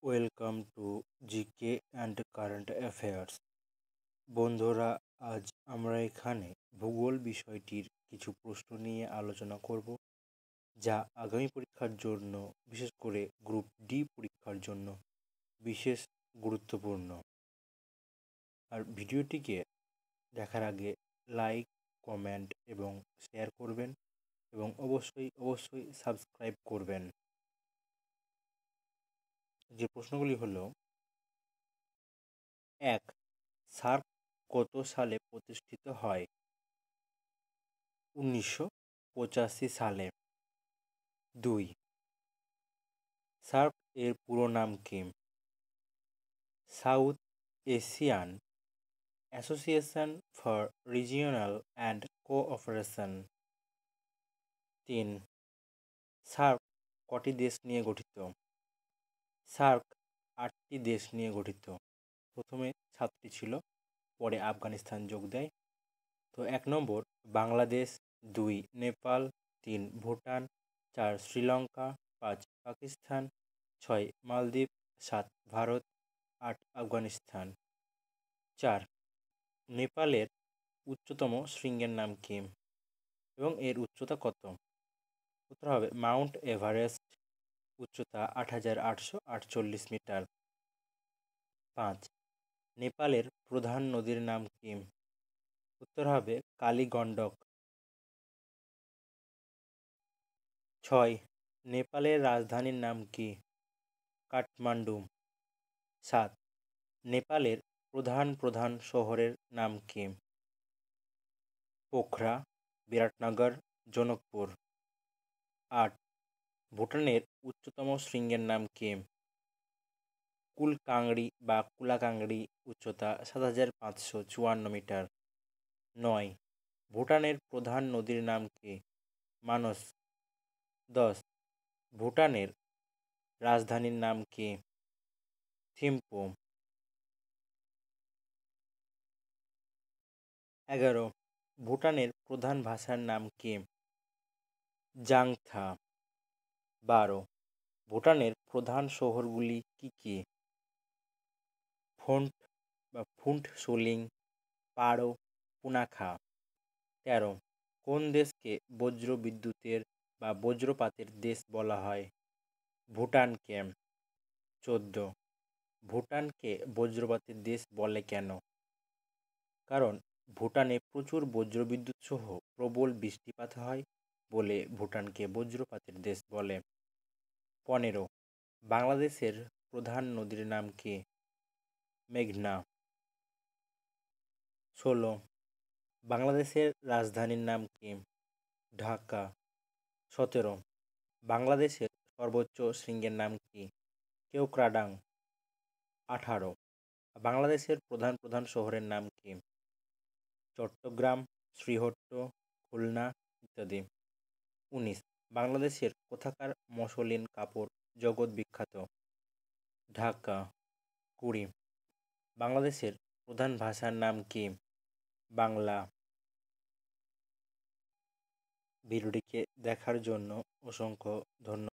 Welcome to GK and current affairs. বন্ধুরা, আজ আমরা এখানে ভূগোল বিষয়টির কিছু প্রশ্ন নিয়ে আলোচনা করব, যা আগামী পরীক্ষার জন্য, বিশেষ করে গ্রুপ ডি পরীক্ষার জন্য বিশেষ গুরুত্বপূর্ণ। আর ভিডিওটিকে দেখার আগে লাইক, কমেন্ট এবং শেয়ার করবেন এবং অবশ্যই সাবস্ক্রাইব করবেন। যে প্রশ্নগুলি হলো: 1. সার্ক কত সালে প্রতিষ্ঠিত হয়? 1985 সালে। 2. সার্ক এর পুরো নাম কি? South Asian association for regional and cooperation. 3. SAARC কটি দেশ নিয়ে গঠিত? সার্ক 8টি দেশ নিয়ে গঠিত। প্রথমে 7টি ছিল, পরে আফগানিস্তান যোগ দেয়। তো 1 নম্বর বাংলাদেশ, 2 নেপাল, 3 ভুটান, 4 শ্রীলঙ্কা, 5 পাকিস্তান, 6 মালদ্বীপ, 7 ভারত, 8 আফগানিস্তান। 4. নেপালের উচ্চতম শৃঙ্গের নাম কি এবং এর উচ্চতা কত? উত্তর হবে মাউন্ট এভারেস্ট, উচ্চতা 8,848 মিটার। 5. নেপালের প্রধান নদীর নাম কি? উত্তর হবে কালীগণ্ডক। 6. নেপালের রাজধানীর নাম কি? কাঠমান্ডু। 7. নেপালের প্রধান শহরের নাম কি? পোখরা, বিরাটনগর, জনকপুর। 8. ভুটানের উচ্চতম শৃঙ্গের নাম কি? কুলকাংড়ি বা কুলাকাংড়ি, উচ্চতা 7,554 মিটার। 9. ভুটানের প্রধান নদীর নাম কি? মানস। 10. ভুটানের রাজধানীর নাম কি? থিম্পু। 11. ভুটানের প্রধান ভাষার নাম কি? জাংথা। 12. ভুটানের প্রধান শহরগুলি কি কি? ফুন্টসুলিং, পারো, পুনাখা। 13. কোন দেশকে বজ্র বিদ্যুতের বা বজ্রপাতের দেশ বলা হয়? ভুটানকে। 14. ভুটানকে বজ্রপাতের দেশ বলে কেন? কারণ ভুটানে প্রচুর বজ্রবিদ্যুৎ সহ প্রবল বৃষ্টিপাত হয় বলে ভুটানকে বজ্রপাতের দেশ বলে। 15. বাংলাদেশের প্রধান নদীর নাম কি? মেঘনা। 16. বাংলাদেশের রাজধানীর নাম কি? ঢাকা। 17. বাংলাদেশের সর্বোচ্চ শৃঙ্গের নাম কি? কেওক্রাডাং। 18. বাংলাদেশের প্রধান শহরের নাম কি? চট্টগ্রাম, শ্রীহট্ট, খুলনা ইত্যাদি। 19. বাংলাদেশের কোথাকার মসলিন কাপড় জগৎ বিখ্যাত? ঢাকা। 20. বাংলাদেশের প্রধান ভাষার নাম কি? বাংলা। ভিডিওটিকে দেখার জন্য অসংখ্য ধন্যবাদ।